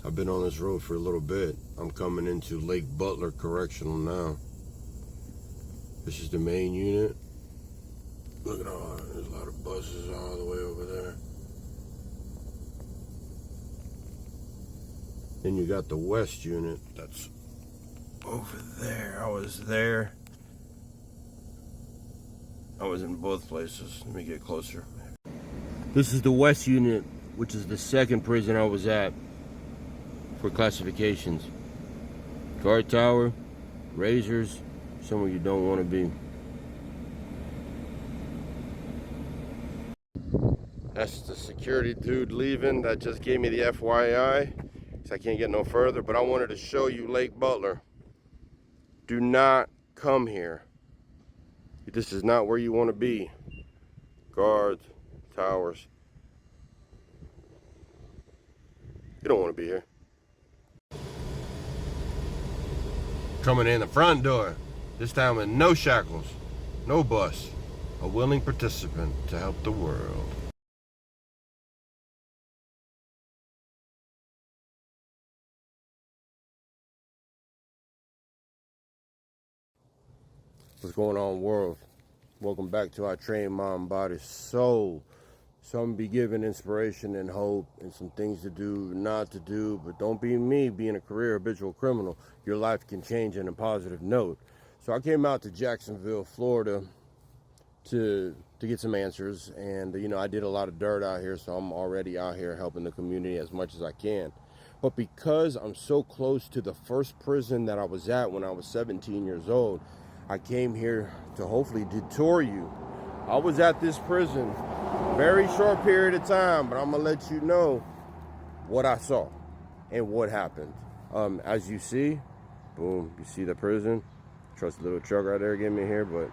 I've been on this road for a little bit. I'm coming into Lake Butler Correctional now. This is the main unit. Look at all, there's a lot of buses all the way over there. Then you got the west unit that's over there. I was there. I was in both places. Let me get closer. This is the west unit, which is the second prison I was at for classifications. Guard tower, razors, somewhere you don't want to be. That's the security dude leaving that just gave me the FYI. So I can't get no further, but I wanted to show you Lake Butler. Do not come here. This is not where you want to be. Guards, towers. You don't want to be here. Coming in the front door, this time with no shackles, no bus, a willing participant to help the world. What's going on, world? Welcome back to our Train Mind Body Soul. So I'm gonna be giving inspiration and hope and some things to do, not to do, but don't be me being a career habitual criminal. Your life can change on a positive note. So I came out to Jacksonville, Florida to get some answers, and you know, I did a lot of dirt out here, so I'm already out here helping the community as much as I can. But because I'm so close to the first prison that I was at when I was 17 years old, I came here to hopefully detour you. I was at this prison very short period of time, but I'm gonna let you know what I saw and what happened. As you see, boom, you see the prison. Trust the little truck right there getting me here, but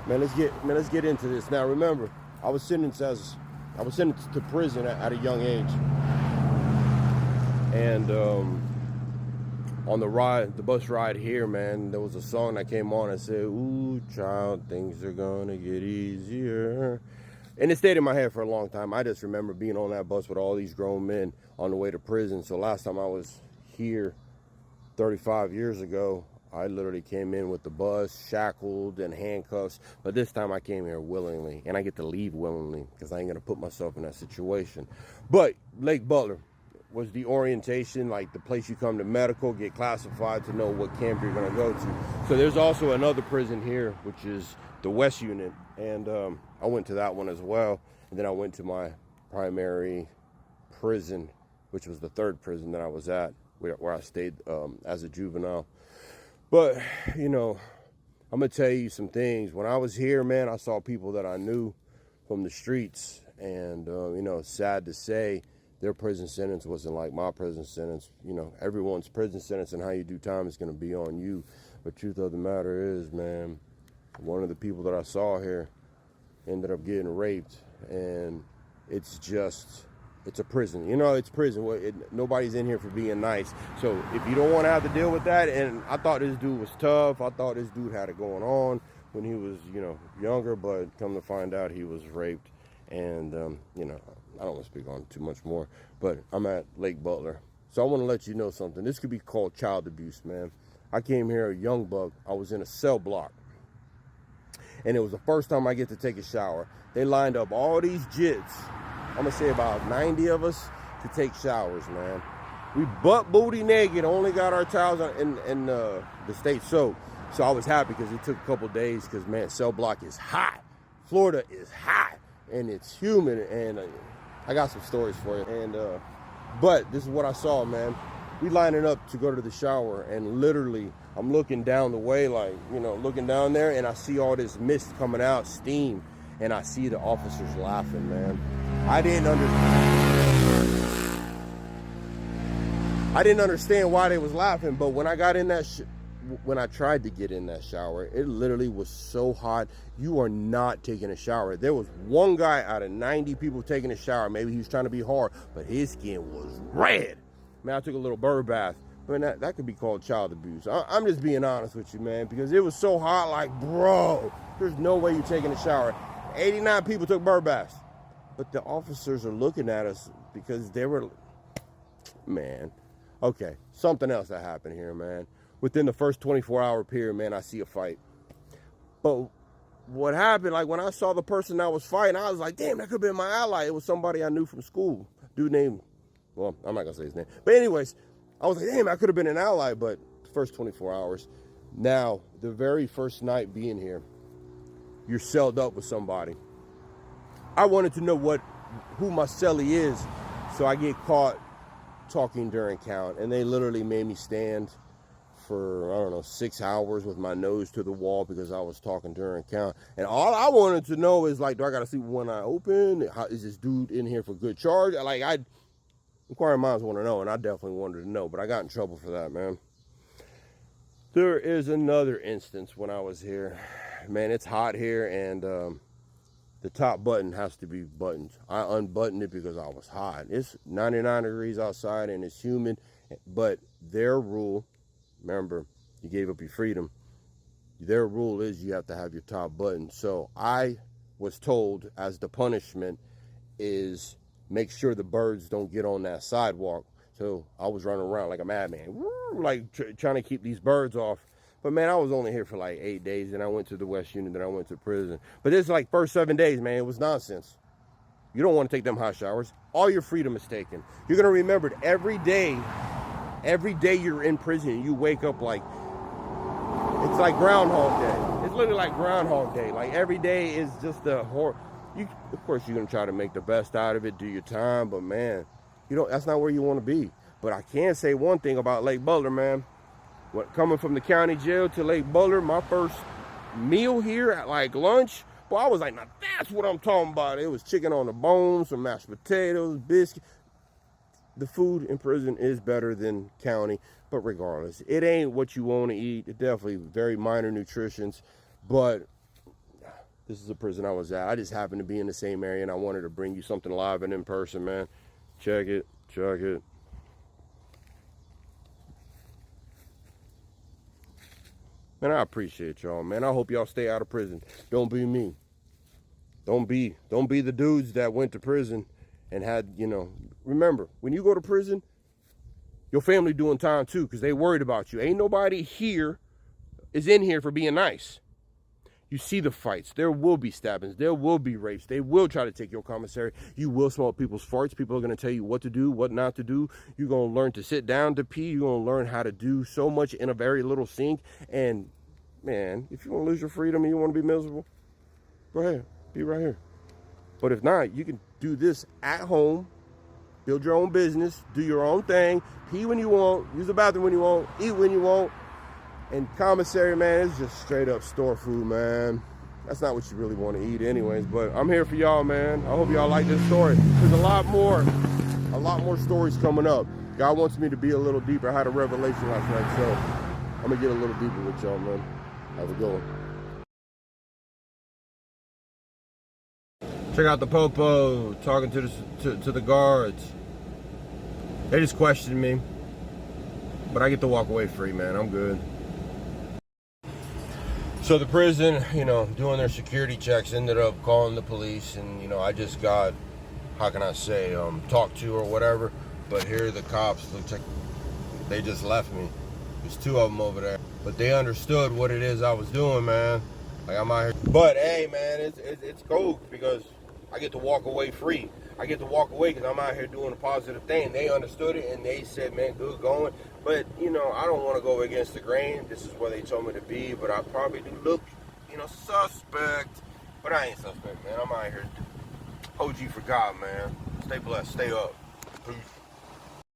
man, let's get into this. Now remember, I was sentenced to prison at a young age, and on the bus ride here, man, there was a song that came on and said, "Ooh, child, things are gonna get easier." And it stayed in my head for a long time. I just remember being on that bus with all these grown men on the way to prison. So last time I was here 35 years ago, I literally came in with the bus, shackled and handcuffs. But this time I came here willingly, and I get to leave willingly because I ain't gonna put myself in that situation. But Lake Butler was the orientation, like the place you come to medical, get classified to know what camp you're gonna go to. So there's also another prison here, which is the West Unit, and I went to that one as well. And then I went to my primary prison, which was the third prison that I was at, where I stayed as a juvenile. But, you know, I'm gonna tell you some things. When I was here, man, I saw people that I knew from the streets, and you know, sad to say, their prison sentence wasn't like my prison sentence. You know, everyone's prison sentence and how you do time is going to be on you. But truth of the matter is, man, one of the people that I saw here ended up getting raped. And it's a prison. You know, it's prison. Nobody's in here for being nice. So if you don't want to have to deal with that, and I thought this dude was tough. I thought this dude had it going on when he was, you know, younger. But come to find out, he was raped. And, you know, I don't want to speak on too much more, but I'm at Lake Butler. So I want to let you know something. This could be called child abuse, man. I came here a young buck. I was in a cell block, and it was the first time I get to take a shower. They lined up all these jits. I'm going to say about 90 of us to take showers, man. We butt booty naked, only got our towels in the state soap. So I was happy because it took a couple days because, man, cell block is hot. Florida is hot, and it's humid, and I got some stories for you. And but this is what I saw, man. We lining up to go to the shower, and literally I'm looking down the way, like, you know, looking down there, and I see all this mist coming out, steam, and I see the officers laughing, man. I didn't understand why they was laughing, but when I got in that when I tried to get in that shower, it literally was so hot. You are not taking a shower. There was one guy out of 90 people taking a shower. Maybe he was trying to be hard, but his skin was red. Man, I took a little bird bath. Man, that could be called child abuse. I'm just being honest with you, man, because it was so hot, like, bro, there's no way you're taking a shower. 89 people took bird baths. But the officers are looking at us because they were, Man. Okay, something else that happened here, man. Within the first 24-hour period, man, I see a fight. But what happened, like when I saw the person that was fighting, I was like, damn, that could have been my ally. It was somebody I knew from school. Dude named, well, I'm not going to say his name. But anyways, I was like, damn, I could have been an ally. But the first 24 hours. Now, the very first night being here, you're celled up with somebody. I wanted to know who my cellie is, so I get caught talking during count. And they literally made me stand for, I don't know, 6 hours with my nose to the wall because I was talking during count. And all I wanted to know is, like, do I got to sleep with one eye open? How, is this dude in here for good charge? Like, inquiring minds want to know, and I definitely wanted to know, but I got in trouble for that, man. There is another instance when I was here. Man, it's hot here, and the top button has to be buttoned. I unbuttoned it because I was hot. It's 99 degrees outside, and it's humid, but their rule, remember, you gave up your freedom. Their rule is you have to have your top button. So I was told as the punishment is make sure the birds don't get on that sidewalk. So I was running around like a madman, like trying to keep these birds off. But man, I was only here for like 8 days, and I went to the West Unit, then I went to prison. But this like first 7 days, man, it was nonsense. You don't want to take them hot showers. All your freedom is taken. You're gonna remember it every day you're in prison. You wake up like it's like Groundhog Day. It's literally like Groundhog Day. Like every day is just a horror. Of course, you're gonna try to make the best out of it, do your time, but man, that's not where you want to be. But I can say one thing about Lake Butler, man. Coming from the county jail to Lake Butler, my first meal here at like lunch, boy, I was like, now that's what I'm talking about. It was chicken on the bone, some mashed potatoes, biscuit. The food in prison is better than county, but regardless, it ain't what you want to eat. It definitely very minor nutritions, but this is a prison I was at. I just happened to be in the same area, and I wanted to bring you something live and in person, man. Check it. Man, I appreciate y'all, man. I hope y'all stay out of prison. Don't be me. Don't be the dudes that went to prison and had, remember, when you go to prison, your family doing time too, because they worried about you. Ain't nobody here is in here for being nice. You see the fights. There will be stabbings. There will be rapes. They will try to take your commissary. You will smell people's farts. People are going to tell you what to do, what not to do. You're going to learn to sit down to pee. You're going to learn how to do so much in a very little sink. And, man, if you want to lose your freedom and you want to be miserable, go ahead. Be right here. But if not, you can do this at home. Build your own business. Do your own thing. Pee when you want. Use the bathroom when you want. Eat when you want. And commissary, man, it's just straight up store food, man. That's not what you really want to eat anyways, but I'm here for y'all, man. I hope y'all like this story. There's a lot more stories coming up. God wants me to be a little deeper. I had a revelation last night, so I'm going to get a little deeper with y'all, man. Have a good one. Check out the Popo talking to the guards. They just questioned me, but I get to walk away free, man. I'm good. So the prison, doing their security checks, ended up calling the police, and I just got, how can I say, talked to or whatever. But here the cops look like they just left me. There's 2 of them over there, but they understood what it is I was doing, man. Like I'm out here, but hey, man, it's cool because I get to walk away free. I get to walk away because I'm out here doing a positive thing. They understood it, and they said, man, good going. But, I don't want to go against the grain. This is where they told me to be, but I probably do look, suspect. But I ain't suspect, man. I'm out here. OG for God, man. Stay blessed. Stay up. Peace.